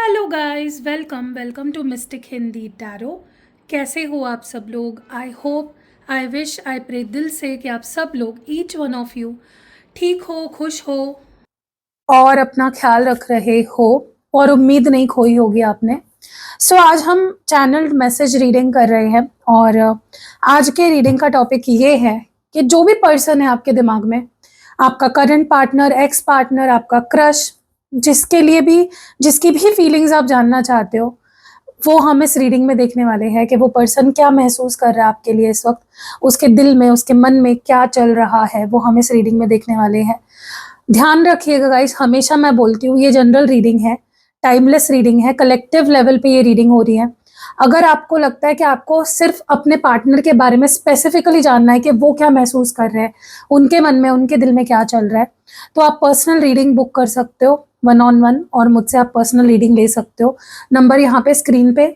Hello guys, welcome welcome to mystic Hindi tarot. कैसे हो आप सब लोग? I hope, I wish, I pray दिल से कि आप सब लोग, ईच वन ऑफ यू, ठीक हो, खुश हो और अपना ख्याल रख रहे हो और उम्मीद नहीं खोई होगी आपने। आज हम चैनल मैसेज रीडिंग कर रहे हैं और आज के रीडिंग का टॉपिक ये है कि जो भी पर्सन है आपके दिमाग में, आपका करंट पार्टनर, एक्स पार्टनर, आपका क्रश, जिसके लिए भी, जिसकी भी फीलिंग्स आप जानना चाहते हो, वो हम इस रीडिंग में देखने वाले हैं कि वो पर्सन क्या महसूस कर रहा है आपके लिए इस वक्त, उसके दिल में, उसके मन में क्या चल रहा है, वो हम इस रीडिंग में देखने वाले हैं। ध्यान रखिएगा गाइस, हमेशा मैं बोलती हूँ ये जनरल रीडिंग है, टाइमलेस रीडिंग है, कलेक्टिव लेवल पे ये रीडिंग हो रही है। अगर आपको लगता है कि आपको सिर्फ अपने पार्टनर के बारे में स्पेसिफिकली जानना है कि वो क्या महसूस कर रहे हैं, उनके मन में, उनके दिल में क्या चल रहा है, तो आप पर्सनल रीडिंग बुक कर सकते हो 1-on-1 और मुझसे आप पर्सनल रीडिंग ले सकते हो। नंबर यहाँ पे स्क्रीन पे,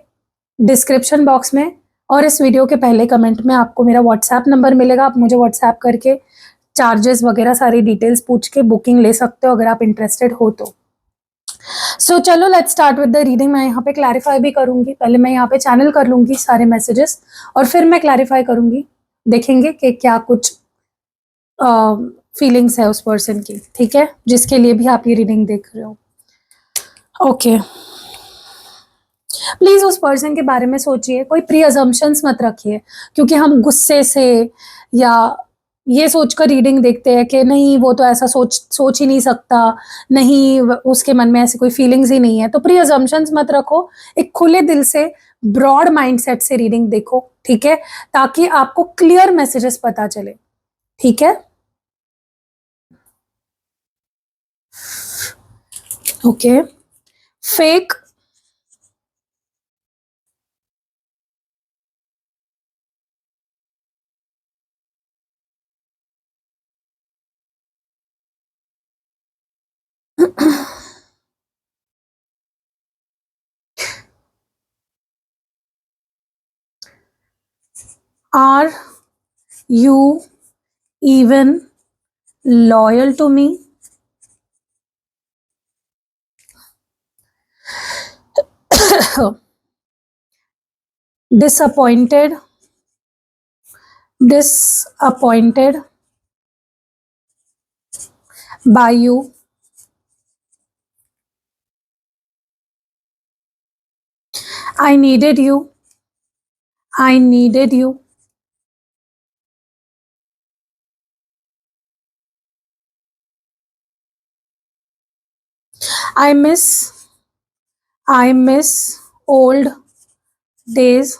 डिस्क्रिप्शन बॉक्स में और इस वीडियो के पहले कमेंट में आपको मेरा व्हाट्सएप नंबर मिलेगा। आप मुझे व्हाट्सएप करके चार्जेस वगैरह सारी डिटेल्स पूछ के बुकिंग ले सकते हो अगर आप इंटरेस्टेड हो तो। चलो let's start with the reading. मैं यहाँ पे क्लैरिफाई भी करूंगी, पहले मैं यहाँ पे चैनल कर लूंगी सारे मैसेजेस और फिर मैं क्लैरिफाई करूंगी। देखेंगे कि क्या कुछ फीलिंग्स है उस पर्सन की, ठीक है, जिसके लिए भी आप ये रीडिंग देख रहे हो। ओके, प्लीज उस पर्सन के बारे में सोचिए, कोई प्री अजम्पशंस मत रखिए, क्योंकि हम गुस्से से या ये सोचकर रीडिंग देखते हैं कि नहीं वो तो ऐसा सोच सोच ही नहीं सकता, नहीं उसके मन में ऐसी कोई फीलिंग्स ही नहीं है, तो प्री अजम्पशंस मत रखो। एक खुले दिल से, ब्रॉड माइंडसेट से रीडिंग देखो, ठीक है, ताकि आपको क्लियर मैसेजेस पता चले, ठीक है। Okay, fake, are you even loyal to me? Disappointed, disappointed by you. I needed you. I needed you. I miss, I miss old days.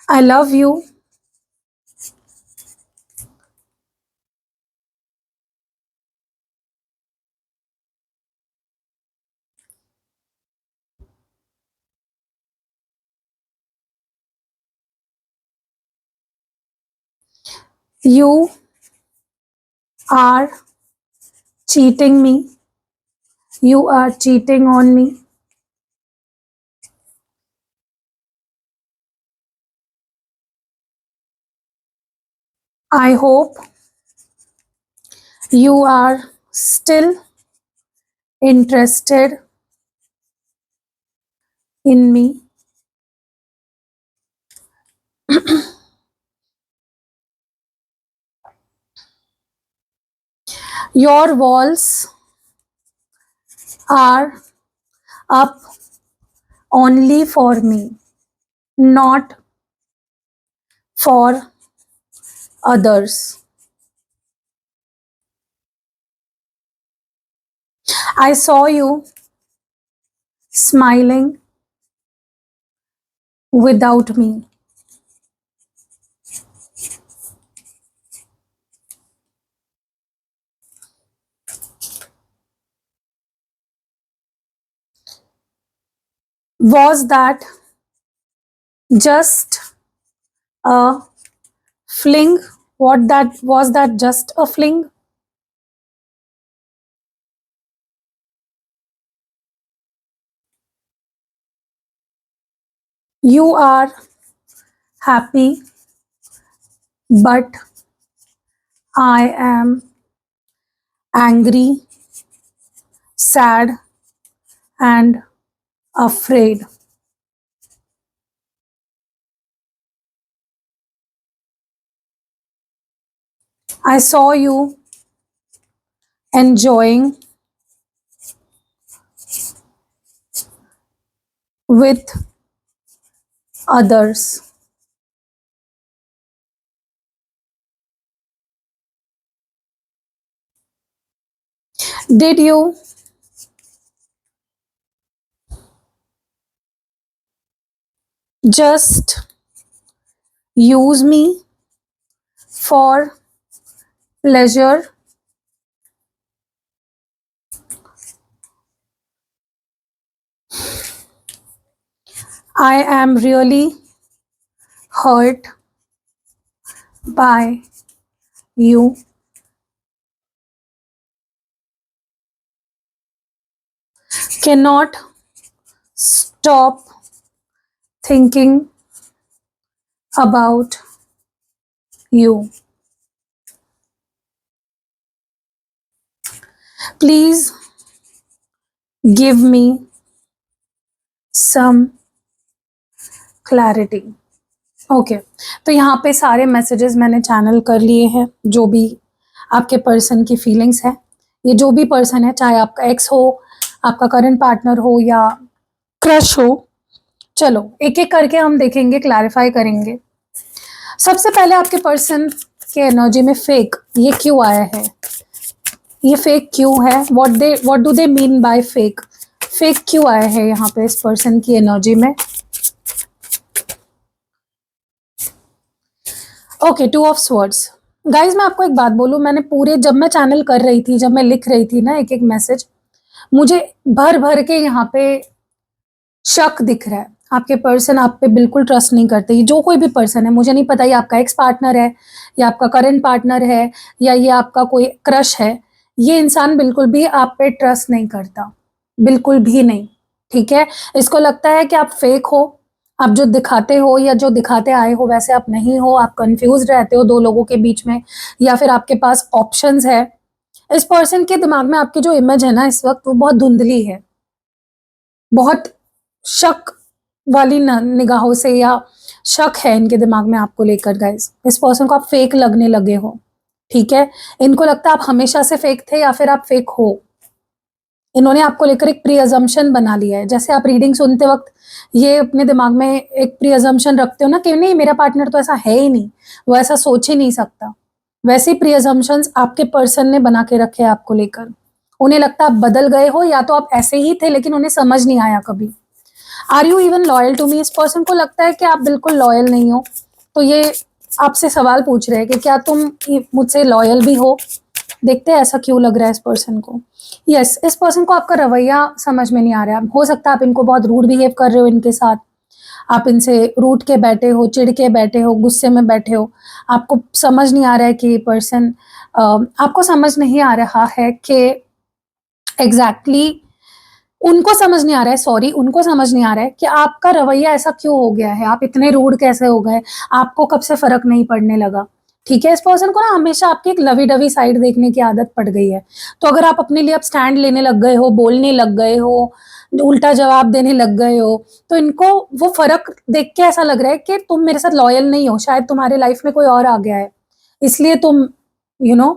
I love you. You are cheating me. You are cheating on me. I hope you are still interested in me. Your walls are up only for me, not for others. I saw you smiling without me. Was that just a fling? What that was that just a fling? You are happy but I am angry, sad, and afraid. I saw you enjoying with others. Did you just use me for pleasure? I am really hurt by you. Cannot stop thinking about you. Please give me some clarity. Okay तो यहाँ पे सारे messages मैंने channel कर लिए हैं, जो भी आपके पर्सन की फीलिंग्स है। ये जो भी पर्सन है, चाहे आपका एक्स हो, आपका करंट पार्टनर हो या क्रश हो, चलो एक एक करके हम देखेंगे, क्लैरिफाई करेंगे। सबसे पहले आपके पर्सन के एनर्जी में फेक ये क्यों आया है, ये फेक क्यों है, what do they mean by fake, fake क्यों आया है यहाँ पे इस पर्सन की एनर्जी में। Okay, two of swords. Guys मैं आपको एक बात बोलूं, मैंने पूरे जब मैं चैनल कर रही थी, जब मैं लिख रही थी ना एक एक मैसेज, मुझे भर भर के यहाँ पे शक दिख रहा है। आपके पर्सन आप पे बिल्कुल ट्रस्ट नहीं करते। ये जो कोई भी पर्सन है, मुझे नहीं पता ये आपका एक्स पार्टनर है या आपका करंट पार्टनर है या ये आपका कोई क्रश है, ये इंसान बिल्कुल भी आप पे ट्रस्ट नहीं करता, बिल्कुल भी नहीं। ठीक है, इसको लगता है कि आप फेक हो, आप जो दिखाते हो या जो दिखाते आए हो वैसे आप नहीं हो, आप कंफ्यूज रहते हो दो लोगों के बीच में, या फिर आपके पास ऑप्शंस है। इस पर्सन के दिमाग में आपकी जो इमेज है ना इस वक्त, वो बहुत धुंधली है, बहुत शक वाली निगाहों से, या शक है इनके दिमाग में आपको लेकर। गाइस इस पर्सन को आप फेक लगने लगे हो। ठीक है, इनको लगता है आप हमेशा से फेक थे या फिर आप फेक हो। इन्होंने आपको लेकर एक प्री अजम्पशन बना लिया है। जैसे आप रीडिंग सुनते वक्त ये अपने दिमाग में एक प्री अजम्पशन रखते हो ना कि नहीं मेरा पार्टनर तो ऐसा है ही नहीं, वो ऐसा सोच ही नहीं सकता, वैसे प्री अजम्पशंस आपके पर्सन ने बना के रखे हैं आपको लेकर। उन्हें लगता है आप बदल गए हो, या तो आप ऐसे ही थे लेकिन उन्हें समझ नहीं आया कभी। Are you even loyal to me, इस पर्सन को लगता है कि आप बिल्कुल लॉयल नहीं हो, तो ये आपसे सवाल पूछ रहे हैं कि क्या तुम मुझसे लॉयल भी हो। देखते हैं ऐसा क्यों लग रहा है इस पर्सन को। यस, इस पर्सन को आपका रवैया समझ में नहीं आ रहा है। हो सकता है आप इनको बहुत रूड बिहेव कर रहे हो इनके साथ, आप इनसे रूठ के बैठे हो, चिढ़ के बैठे हो, गुस्से में बैठे हो। आपको समझ नहीं आ रहा है कि ये पर्सन आपको समझ नहीं आ रहा है कि एग्जैक्टली उनको समझ नहीं आ रहा है, सॉरी उनको समझ नहीं आ रहा है कि आपका रवैया ऐसा क्यों हो गया है, आप इतने रूड कैसे हो गए, आपको कब से फर्क नहीं पड़ने लगा। ठीक है, इस पर्सन को ना हमेशा आपकी एक लवी डवी साइड देखने की आदत पड़ गई है। तो अगर आप अपने लिए अब स्टैंड लेने लग गए हो, बोलने लग गए हो, उल्टा जवाब देने लग गए हो, तो इनको वो फर्क देख के ऐसा लग रहा है कि तुम मेरे साथ लॉयल नहीं हो, शायद तुम्हारे लाइफ में कोई और आ गया है, इसलिए तुम यू नो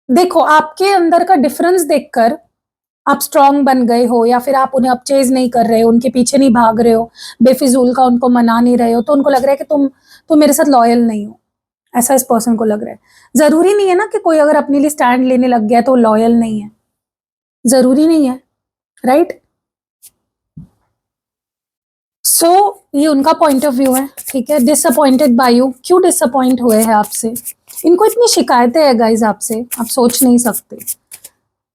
देखो आपके अंदर का डिफरेंस देखकर आप स्ट्रांग बन गए हो, या फिर आप उन्हें अब चेज नहीं कर रहे हो, उनके पीछे नहीं भाग रहे हो, बेफिजूल का उनको मना नहीं रहे हो, तो उनको लग रहा है कि तुम मेरे साथ लॉयल नहीं हो। ऐसा इस पर्सन को लग रहा है। जरूरी नहीं है ना कि कोई अगर अपने लिए स्टैंड लेने लग गया तो लॉयल नहीं है, जरूरी नहीं है, राइट। सो ये उनका पॉइंट ऑफ व्यू है। ठीक है, डिसअपॉइंटेड बाय यू, क्यों डिसअपॉइंट हुए हैं आपसे, इनको इतनी शिकायतें है गाइज आपसे, आप सोच नहीं सकते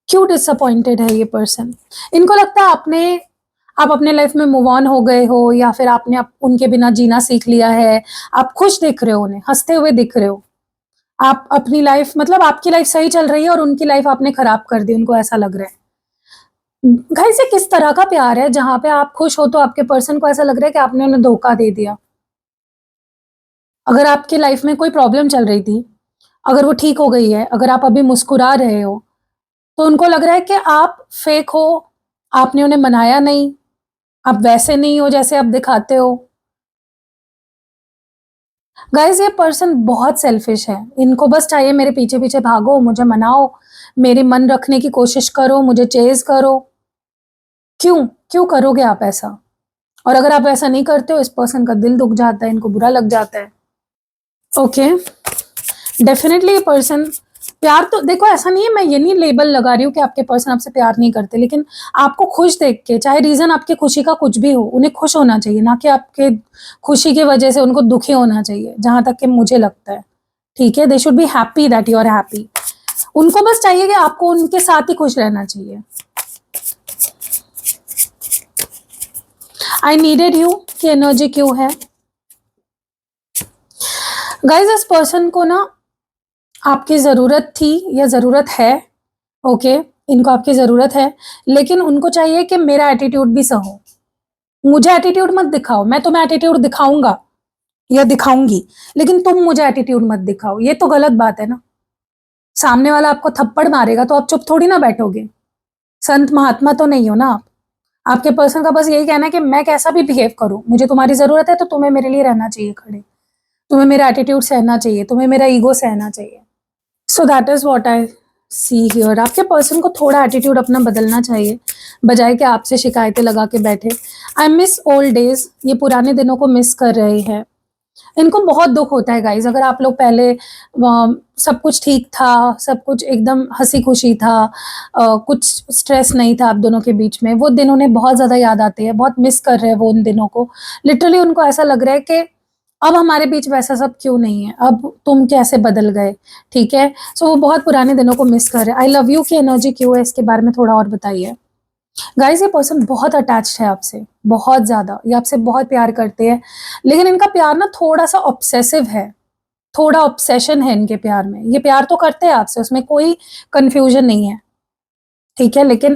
क्यों डिसअपॉइंटेड है ये पर्सन। इनको लगता है आप अपने लाइफ में मूव ऑन हो गए हो, या फिर आपने उनके बिना जीना सीख लिया है, आप खुश दिख रहे हो, उन्हें हंसते हुए दिख रहे हो, आप अपनी लाइफ मतलब आपकी लाइफ सही चल रही है और उनकी लाइफ आपने खराब कर दी, उनको ऐसा लग रहा है। भाई से किस तरह का प्यार है जहां पे आप खुश हो तो आपके पर्सन को ऐसा लग रहा है कि आपने उन्हें धोखा दे दिया। अगर आपकी लाइफ में कोई प्रॉब्लम चल रही थी अगर वो ठीक हो गई है, अगर आप अभी मुस्कुरा रहे हो, तो उनको लग रहा है कि आप फेक हो, आपने उन्हें मनाया नहीं, आप वैसे नहीं हो जैसे आप दिखाते हो। गाइस, ये पर्सन बहुत सेल्फिश है। इनको बस चाहिए मेरे पीछे पीछे भागो, मुझे मनाओ, मेरी मन रखने की कोशिश करो, मुझे चेज करो। क्यों क्यों करोगे आप ऐसा? और अगर आप ऐसा नहीं करते हो, इस पर्सन का दिल दुख जाता है, इनको बुरा लग जाता है। ओके, डेफिनेटली ये पर्सन प्यार तो देखो, ऐसा नहीं है, मैं ये नहीं लेबल लगा रही हूँ कि आपके पर्सन आपसे प्यार नहीं करते, लेकिन आपको खुश देख के, चाहे रीजन आपकी खुशी का कुछ भी हो, उन्हें खुश होना चाहिए, ना कि आपके खुशी की वजह से उनको दुखी होना चाहिए, जहां तक कि मुझे लगता है। ठीक है, they should be happy that you are happy. उनको बस चाहिए कि आपको उनके साथ ही खुश रहना चाहिए। आई नीडेड यू की एनर्जी क्यों है गाइज? इस पर्सन को ना आपकी ज़रूरत थी या ज़रूरत है। ओके, इनको आपकी ज़रूरत है, लेकिन उनको चाहिए कि मेरा एटीट्यूड भी सहो। मुझे एटीट्यूड मत दिखाओ, मैं तुम्हें एटीट्यूड दिखाऊंगा या दिखाऊंगी, लेकिन तुम मुझे एटीट्यूड मत दिखाओ। ये तो गलत बात है ना। सामने वाला आपको थप्पड़ मारेगा तो आप चुप थोड़ी ना बैठोगे। संत महात्मा तो नहीं हो ना आप। आपके पर्सन का बस यही कहना है कि मैं कैसा भी बिहेव करूं, मुझे तुम्हारी ज़रूरत है, तो तुम्हें मेरे लिए रहना चाहिए खड़े, तुम्हें मेरा एटीट्यूड सहना चाहिए, तुम्हें मेरा ईगो सहना चाहिए। So that is what I see here. आपके पर्सन को थोड़ा एटीट्यूड अपना बदलना चाहिए, बजाय कि आपसे शिकायतें लगा के बैठे। आई मिस ओल्ड डेज, ये पुराने दिनों को मिस कर रहे हैं। इनको बहुत दुख होता है गाइज, अगर आप लोग पहले सब कुछ ठीक था, सब कुछ एकदम हंसी खुशी था, कुछ स्ट्रेस नहीं था आप दोनों के बीच में, वो दिन उन्हें बहुत ज़्यादा याद आते हैं, बहुत मिस कर रहे हैं वो उन दिनों को। लिटरली उनको ऐसा लग रहा है कि अब हमारे बीच वैसा सब क्यों नहीं है, अब तुम कैसे बदल गए। ठीक है, सो वो बहुत पुराने दिनों को मिस कर रहे हैं। आई लव यू की एनर्जी क्यों है, इसके बारे में थोड़ा और बताइए गाइस। ये पर्सन बहुत अटैच्ड है आपसे, बहुत ज्यादा, ये आपसे बहुत प्यार करते हैं, लेकिन इनका प्यार ना थोड़ा सा ऑब्सेसिव है, थोड़ा ऑब्सेशन है इनके प्यार में। ये प्यार तो करते हैं आपसे, उसमें कोई कंफ्यूजन नहीं है। ठीक है, लेकिन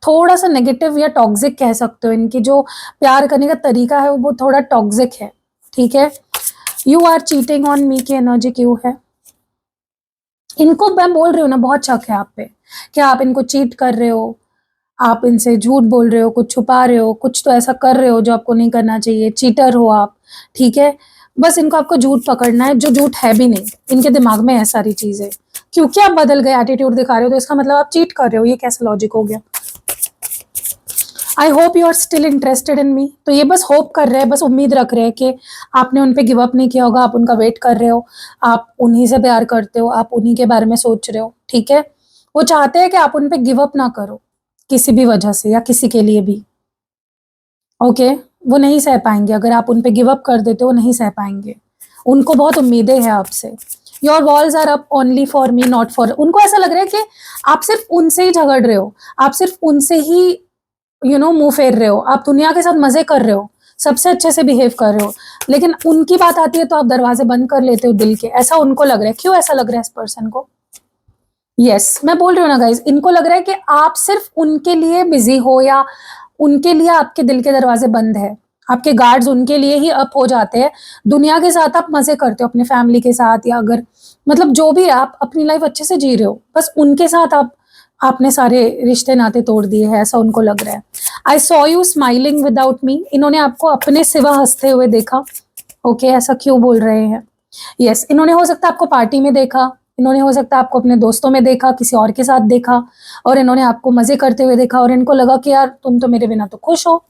थोड़ा सा नेगेटिव या टॉक्सिक कह सकते हो। इनकी जो प्यार करने का तरीका है वो थोड़ा टॉक्सिक है। ठीक है, you are cheating on me की एनर्जी क्यों है? इनको मैं बोल रही हूँ ना, बहुत शक है आप पे कि आप इनको चीट कर रहे हो, आप इनसे झूठ बोल रहे हो, कुछ छुपा रहे हो, कुछ तो ऐसा कर रहे हो जो आपको नहीं करना चाहिए, चीटर हो आप। ठीक है, बस इनको आपको झूठ पकड़ना है, जो झूठ है भी नहीं, इनके दिमाग में है सारी चीजें। क्योंकि आप बदल गए, एटीट्यूड दिखा रहे हो, तो इसका मतलब आप चीट कर रहे हो। ये कैसा लॉजिक हो गया? I hope you are still interested in me. तो ये बस होप कर रहे हैं, बस उम्मीद रख रहे हैं कि आपने उन पे गिव अप नहीं किया होगा, आप उनका वेट कर रहे हो, आप उन्हीं से प्यार करते हो, आप उन्हीं के बारे में सोच रहे हो। ठीक है, वो चाहते हैं कि आप उन पे गिव अप ना करो किसी भी वजह से या किसी के लिए भी। ओके, वो नहीं सह पाएंगे, अगर आप उन पे गिव अप कर देते हो, नहीं सह पाएंगे। उनको बहुत उम्मीदें हैं आपसे। Your walls are up only for me, not for. उनको ऐसा लग रहा है कि आप सिर्फ उनसे ही झगड़ रहे हो, आप सिर्फ उनसे ही मुंह फेर रहे हो, आप दुनिया के साथ मजे कर रहे हो, सबसे अच्छे से बिहेव कर रहे हो, लेकिन उनकी बात आती है तो आप दरवाजे बंद कर लेते हो दिल के। ऐसा उनको लग रहा है। क्यों ऐसा लग रहा है इस पर्सन को? यस, मैं बोल रही हूँ ना गाइज, इनको लग रहा है कि आप सिर्फ उनके लिए बिजी हो, या उनके लिए आपके दिल के दरवाजे बंद है, आपके गार्ड्स उनके लिए ही अप हो जाते हैं। दुनिया के साथ आप मजे करते हो, अपने फैमिली के साथ, या अगर मतलब जो भी आप अपनी लाइफ अच्छे से जी रहे हो, बस उनके साथ आपने सारे रिश्ते नाते तोड़ दिए हैं, ऐसा उनको लग रहा है। I saw you smiling without me. इन्होंने आपको अपने सिवा हंसते हुए देखा। ओके, ऐसा क्यों बोल रहे हैं? यस, इन्होंने हो सकता है आपको पार्टी में देखा, इन्होंने हो सकता है आपको अपने दोस्तों में देखा, किसी और के साथ देखा, और इन्होंने आपको मजे करते हुए देखा, और इनको लगा कि यार तुम तो मेरे बिना तो खुश हो,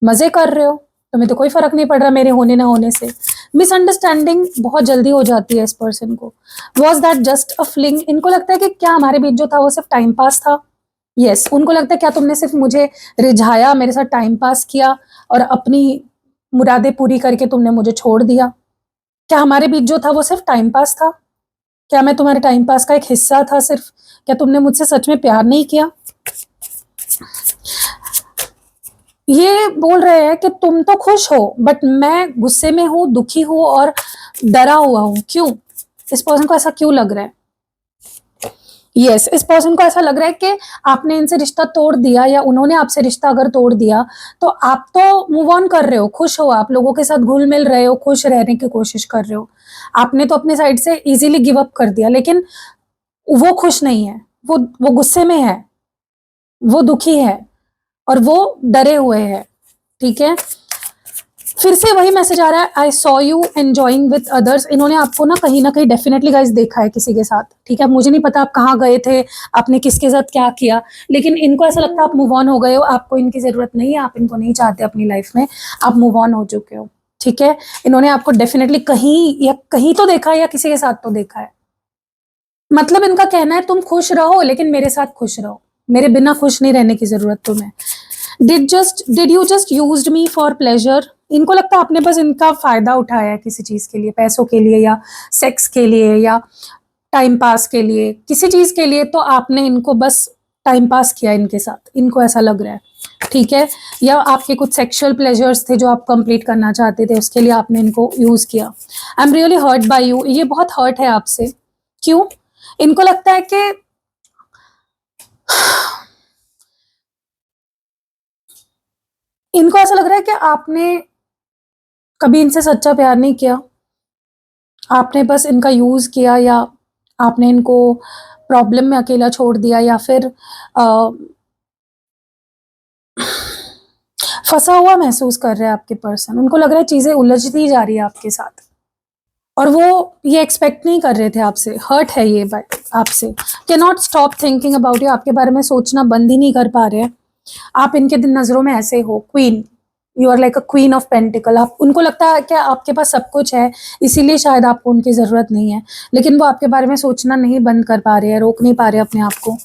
मजे कर रहे हो, तुम्हें तो कोई फर्क नहीं पड़ रहा मेरे होने ना होने से। मिसअंडरस्टैंडिंग बहुत जल्दी हो जाती है इस पर्सन को। Was that just a fling? इनको लगता है कि क्या हमारे बीच जो था वो सिर्फ टाइम पास था। यस, उनको लगता है क्या तुमने सिर्फ मुझे रिझाया, मेरे साथ टाइम पास किया, और अपनी मुरादें पूरी करके तुमने मुझे छोड़ दिया। क्या हमारे बीच जो था वो सिर्फ टाइम पास था? क्या मैं तुम्हारे टाइम पास का एक हिस्सा था सिर्फ? क्या तुमने मुझसे सच में प्यार नहीं किया? ये बोल रहे हैं कि तुम तो खुश हो, बट मैं गुस्से में हूं, दुखी हूं और डरा हुआ हूं। क्यों? इस पर्सन को ऐसा क्यों लग रहा है? यस, इस पर्सन को ऐसा लग रहा है कि आपने इनसे रिश्ता तोड़ दिया या उन्होंने आपसे रिश्ता अगर तोड़ दिया, तो आप तो मूव ऑन कर रहे हो, खुश हो, आप लोगों के साथ घुल-मिल रहे हो, खुश रहने की कोशिश कर रहे हो। आपने तो अपनी साइड से ईज़िली गिव अप कर दिया, लेकिन वो खुश नहीं है, वो गुस्से में है, वो दुखी है और वो डरे हुए हैं, ठीक है? फिर से वही मैसेज आ रहा है, I saw you enjoying with others. इन्होंने आपको ना कहीं डेफ़िनेटली गाइज़ देखा है किसी के साथ, ठीक है? मुझे नहीं पता आप कहाँ गए थे, आपने किसके साथ क्या किया, लेकिन इनको ऐसा लगता है आप मूव ऑन हो गए हो, आपको इनकी ज़रूरत नहीं है, आप इनको नहीं चाहते अपनी लाइफ़ में, आप मूव ऑन हो चुके हो, ठीक है? इन्होंने आपको डेफ़िनेटली कहीं तो देखा है या किसी के साथ तो देखा है। मतलब इनका कहना है तुम खुश रहो लेकिन मेरे साथ खुश रहो, मेरे बिना खुश नहीं रहने की ज़रूरत तुम्हें। Did you just used me for pleasure. इनको लगता है आपने बस इनका फ़ायदा उठाया है किसी चीज़ के लिए, पैसों के लिए या सेक्स के लिए या टाइम पास के लिए, किसी चीज़ के लिए तो आपने इनको बस टाइम पास किया इनके साथ, इनको ऐसा लग रहा है, ठीक है? या आपके कुछ सेक्सुअल प्लेजर्स थे जो आप कंप्लीट करना चाहते थे, उसके लिए आपने इनको यूज़ किया। I am really hurt by you, ये बहुत हर्ट है आपसे। क्यों? इनको लगता है कि इनको ऐसा लग रहा है कि आपने कभी इनसे सच्चा प्यार नहीं किया, आपने बस इनका यूज़ किया या आपने इनको प्रॉब्लम में अकेला छोड़ दिया या फिर फँसा हुआ महसूस कर रहे हैं आपके पर्सन। उनको लग रहा है चीज़ें उलझती जा रही है आपके साथ और वो ये एक्सपेक्ट नहीं कर रहे थे आपसे, हर्ट है ये बात आपसे। Can not stop thinking about you, आपके बारे में सोचना बंद ही नहीं कर पा रहे हैं। आप इनके नज़रों में ऐसे हो queen, you are like a queen of pentacle. आप उनको लगता है कि आपके पास सब कुछ है, इसीलिए शायद आपको उनकी ज़रूरत नहीं है, लेकिन वो आपके बारे में सोचना नहीं बंद कर पा रहे हैं, रोक नहीं पा रहे अपने आप को।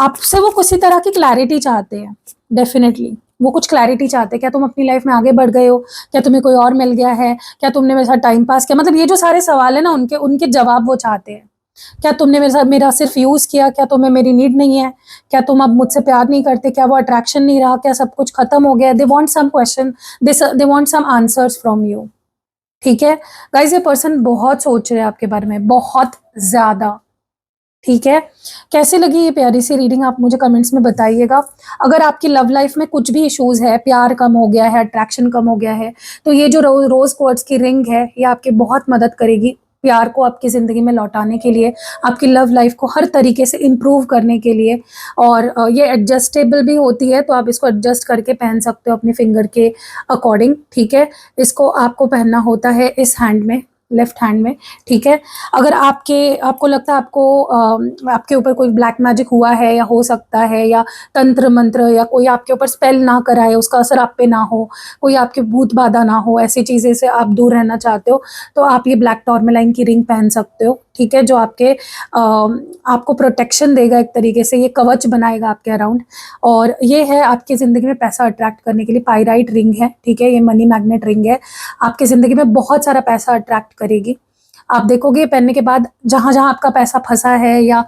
आपसे वो किसी तरह की क्लैरिटी चाहते हैं, डेफिनेटली वो कुछ क्लैरिटी चाहते हैं। क्या तुम अपनी लाइफ में आगे बढ़ गए हो? क्या तुम्हें कोई और मिल गया है? क्या तुमने मेरे साथ टाइम पास किया? मतलब ये जो सारे सवाल है ना, उनके उनके जवाब वो चाहते हैं। क्या तुमने मेरे साथ मेरा सिर्फ यूज़ किया? क्या तुम्हें मेरी नीड नहीं है? क्या तुम अब मुझसे प्यार नहीं करते? क्या वो अट्रैक्शन नहीं रहा? क्या सब कुछ खत्म हो गया? They want some question, they want some answers from you, ठीक है? गाइस ये पर्सन बहुत सोच रहे हैं आपके बारे में, बहुत ज़्यादा, ठीक है? कैसी लगी ये प्यारी सी रीडिंग आप मुझे कमेंट्स में बताइएगा। अगर आपकी लव लाइफ में कुछ भी इश्यूज़ है, प्यार कम हो गया है, अट्रैक्शन कम हो गया है, तो ये जो रोज़ क्वार्ट्ज की रिंग है, ये आपकी बहुत मदद करेगी प्यार को आपकी ज़िंदगी में लौटाने के लिए, आपकी लव लाइफ को हर तरीके से इम्प्रूव करने के लिए। और ये एडजस्टेबल भी होती है, तो आप इसको एडजस्ट करके पहन सकते हो अपने फिंगर के अकॉर्डिंग, ठीक है? इसको आपको पहनना होता है इस हैंड में, लेफ्ट हैंड में, ठीक है? अगर आपको लगता है आपके ऊपर कोई ब्लैक मैजिक हुआ है या हो सकता है, या तंत्र मंत्र या कोई आपके ऊपर स्पेल ना कराए, उसका असर आप पे ना हो, कोई आपके भूत बाधा ना हो, ऐसी चीज़ें से आप दूर रहना चाहते हो, तो आप ये ब्लैक टॉर्मेलाइन की रिंग पहन सकते हो, ठीक है? जो आपको प्रोटेक्शन देगा, एक तरीके से ये कवच बनाएगा आपके अराउंड। और ये है आपकी ज़िंदगी में पैसा अट्रैक्ट करने के लिए, पाइराइट रिंग है, ठीक है? ये मनी मैग्नेट रिंग है, आपकी ज़िंदगी में बहुत सारा पैसा अट्रैक्ट करेगी। आप देखोगे पहनने के बाद जहाँ-जहाँ आपका पैसा फँसा है या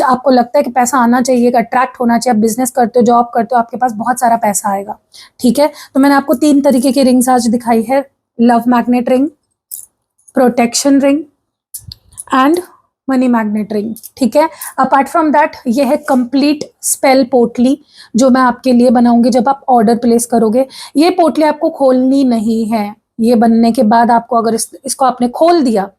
आपको लगता है कि पैसा आना चाहिए, अट्रैक्ट होना चाहिए, आप बिज़नेस करते हो, जॉब करते हो, आपके पास बहुत सारा पैसा आएगा, ठीक है? तो मैंने आपको 3 तरीके की रिंग्स आज दिखाई है, love magnet ring, protection ring and money magnet ring, ठीक है? अपार्ट फ्रॉम दैट ये है कंप्लीट स्पेल पोटली, जो मैं आपके लिए बनाऊंगी जब आप ऑर्डर प्लेस करोगे। ये पोटली आपको खोलनी नहीं है, ये बनने के बाद आपको अगर इसको आपने खोल दिया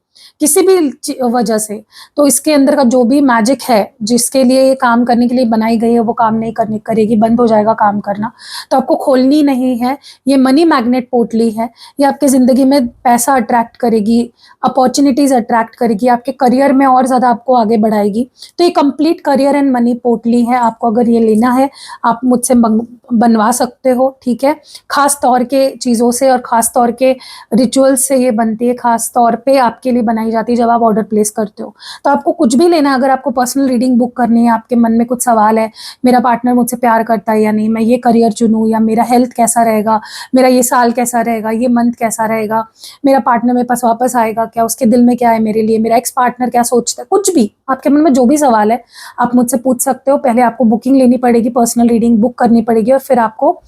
किसी भी वजह से, तो इसके अंदर का जो भी मैजिक है जिसके लिए ये काम करने के लिए बनाई गई है, वो काम नहीं करने करेगी, बंद हो जाएगा काम करना। तो आपको खोलनी नहीं है। ये मनी मैग्नेट पोटली है, ये आपकी ज़िंदगी में पैसा अट्रैक्ट करेगी, अपॉर्चुनिटीज़ अट्रैक्ट करेगी, आपके करियर में और ज़्यादा आपको आगे बढ़ाएगी। तो ये कंप्लीट करियर एंड मनी पोटली है, आपको अगर ये लेना है आप मुझसे बनवा सकते हो, ठीक है? खास तौर के चीज़ों से और ख़ास तौर के रिचुअल्स से ये बनती है, ख़ास तौर पे आपके लिए बनाई जाती है जब आप ऑर्डर प्लेस करते हो। तो आपको कुछ भी लेना है, अगर आपको पर्सनल रीडिंग बुक करनी है, आपके मन में कुछ सवाल है, मेरा पार्टनर मुझसे प्यार करता है या नहीं, मैं ये करियर चुनूँ या मेरा हेल्थ कैसा रहेगा, मेरा ये साल कैसा रहेगा, ये मंथ कैसा रहेगा, मेरा पार्टनर मेरे पास वापस आएगा क्या, उसके दिल में क्या है मेरे लिए, मेरा एक्स पार्टनर क्या सोचता है, कुछ भी आपके मन में जो भी सवाल है आप मुझसे पूछ सकते हो। पहले आपको बुकिंग लेनी पड़ेगी, पर्सनल रीडिंग बुक करनी पड़ेगी और फिर आपको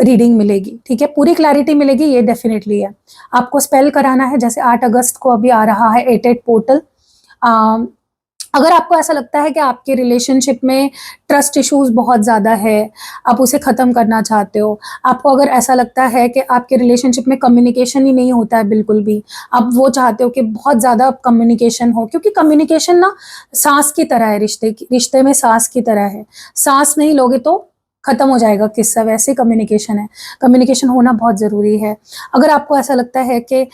रीडिंग मिलेगी, ठीक है? पूरी क्लैरिटी मिलेगी, ये डेफिनेटली है। आपको स्पेल कराना है, जैसे 8 अगस्त को अभी आ रहा है 88 पोर्टल, अगर आपको ऐसा लगता है कि आपके रिलेशनशिप में ट्रस्ट इश्यूज बहुत ज़्यादा है, आप उसे ख़त्म करना चाहते हो, आपको अगर ऐसा लगता है कि आपके रिलेशनशिप में कम्युनिकेशन ही नहीं होता है बिल्कुल भी, आप वो चाहते हो कि बहुत ज़्यादा कम्युनिकेशन हो, क्योंकि कम्युनिकेशन ना सांस की तरह है, रिश्ते में सांस की तरह है। सांस नहीं लोगे तो खत्म हो जाएगा किस्सा, वैसे कम्युनिकेशन है। कम्युनिकेशन होना बहुत ज़रूरी है। अगर आपको ऐसा लगता है कि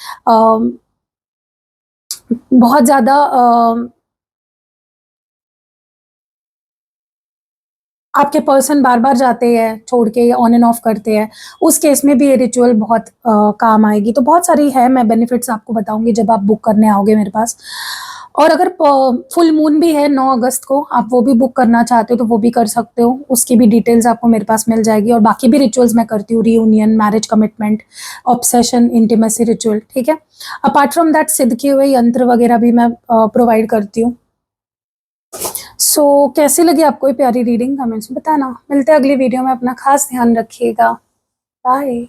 बहुत ज़्यादा आपके पर्सन बार-बार जाते हैं छोड़ के या ऑन एंड ऑफ करते हैं, उस केस में भी ये रिचुअल बहुत काम आएगी। तो बहुत सारी है, मैं बेनिफिट्स आपको बताऊँगी जब आप बुक करने आओगे मेरे पास। और अगर फुल मून भी है 9 अगस्त को, आप वो भी बुक करना चाहते हो तो वो भी कर सकते हो। उसकी भी डिटेल्स आपको मेरे पास मिल जाएगी, और बाकी भी रिचुअल्स मैं करती हूँ, reunion, marriage commitment, obsession, intimacy ritual, ठीक है? अपार्ट फ्रॉम दैट सिद्ध किए हुए यंत्र वगैरह भी मैं प्रोवाइड करती हूँ। सो कैसी लगी आपको ये प्यारी रीडिंग, कमेंट्स में बताना। मिलते हैं अगली वीडियो में, अपना खास ध्यान रखिएगा। बाय।